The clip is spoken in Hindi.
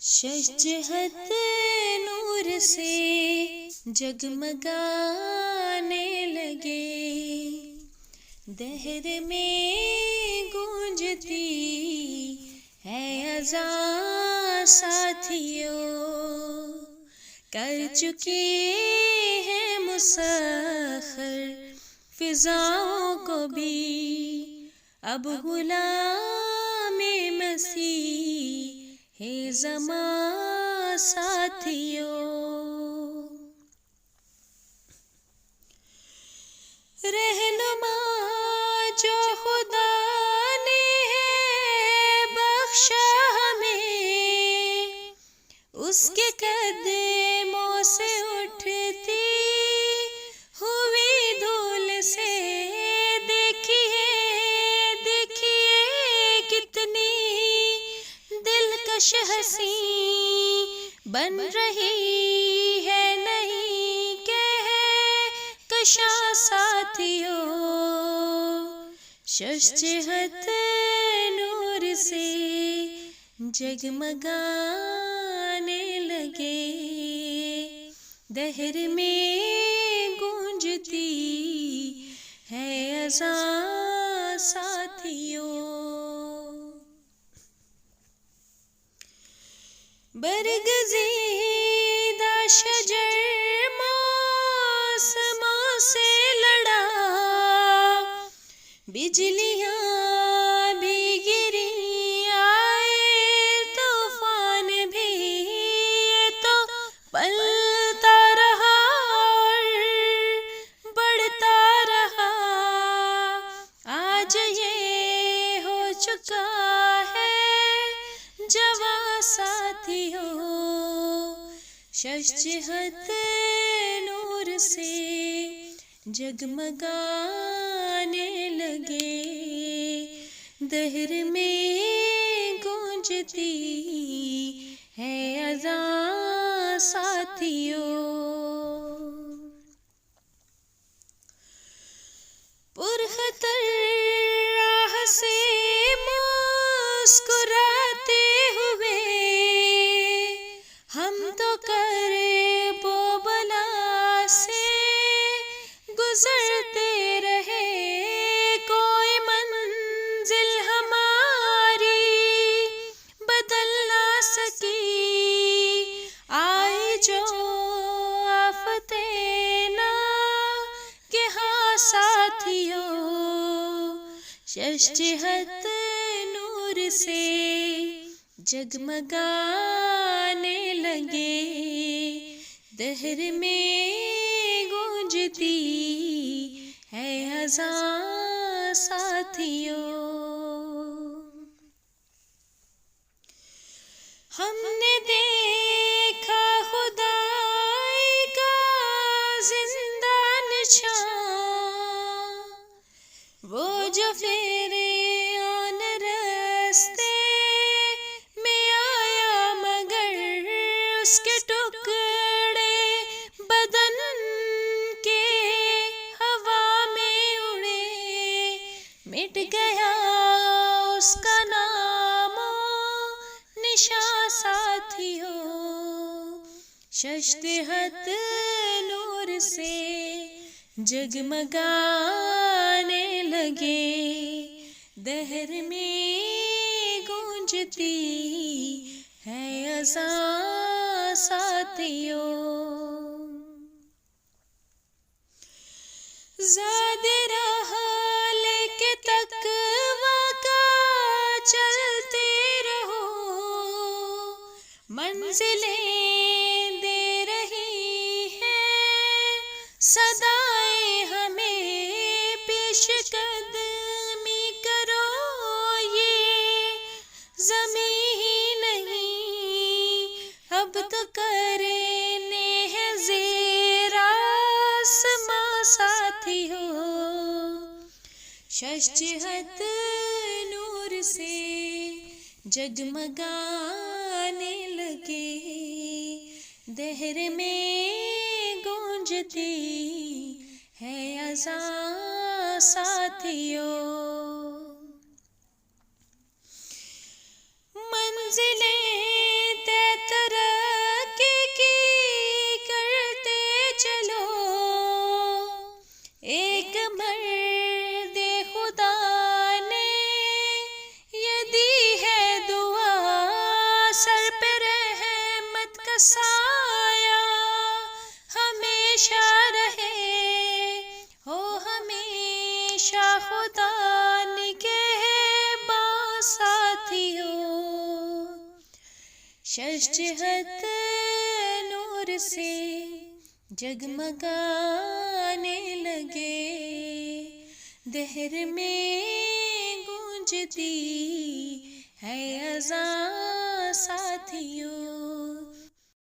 शजहत नूर से जगमगाने लगे, दहर में गूंजती है अज़ां साथियों। कर चुके हैं मुसख्खर फिजाओं को भी, अब गुलामे मसीह है ज़मां साथियों। रहनुमा जो खुदा ने है बख्शा हमें, उसके कदमों से उठती हुई धूल से देखिए देखिए कितनी दिलकश हंसी बन रही है नहीं कहकशा साथियों। शजहत नूर से जगमगाने लगे, दहर में गूंजती है अज़ां साथियों। बरगज़ीदा शजर मौसमों से लड़ा, बिजलियाँ भी गिरी आए तूफान भी, ये तो पलता रहा और बढ़ता रहा। आज ये हो चुका है जवां साथियों। शजहत नूर से जगमगाने लगे, दहर में गूंजती है अज़ां साथियों। पुरखतर राह से मुस्कुराते हुए हम तो करबो बला से गुजरते रहे, कोई मंजिल हमारी बदल ना सकी। आई जो आफतें ना के हाँ साथियों। शजहत नूर से जगमगाने लगे, दहर में गूंजती है अज़ां साथियों। हमने देखा खुदाई का जिंदा निशान, वो जो फेरे ऑन रास्ते में आया, मगर उसके टुकड़े बदन के हवा में उड़े, मिट गया उसका नामो निशान साथियों। शजहत नूर से जगमगाने लगे, दहर में गूंजती है अज़ां साथियों। ज़ादे राह लेके तक़वा का चलते रहो, मंजिलें दे रही हैं सदाएं हमें, पेशकदमी करो ये ज़मीं ही नहीं, अब तो करने हैं ज़ेर आसमां साथियों। शजहत नूर से जगमगाने लगे, दहर में गूंजती है अज़ां साथियों। मंजिलें तय बख्शा खुदा निगहबां साथियों। शशजहत नूर से जगमगाने लगे, दहर में गूंजती है अज़ां साथियों।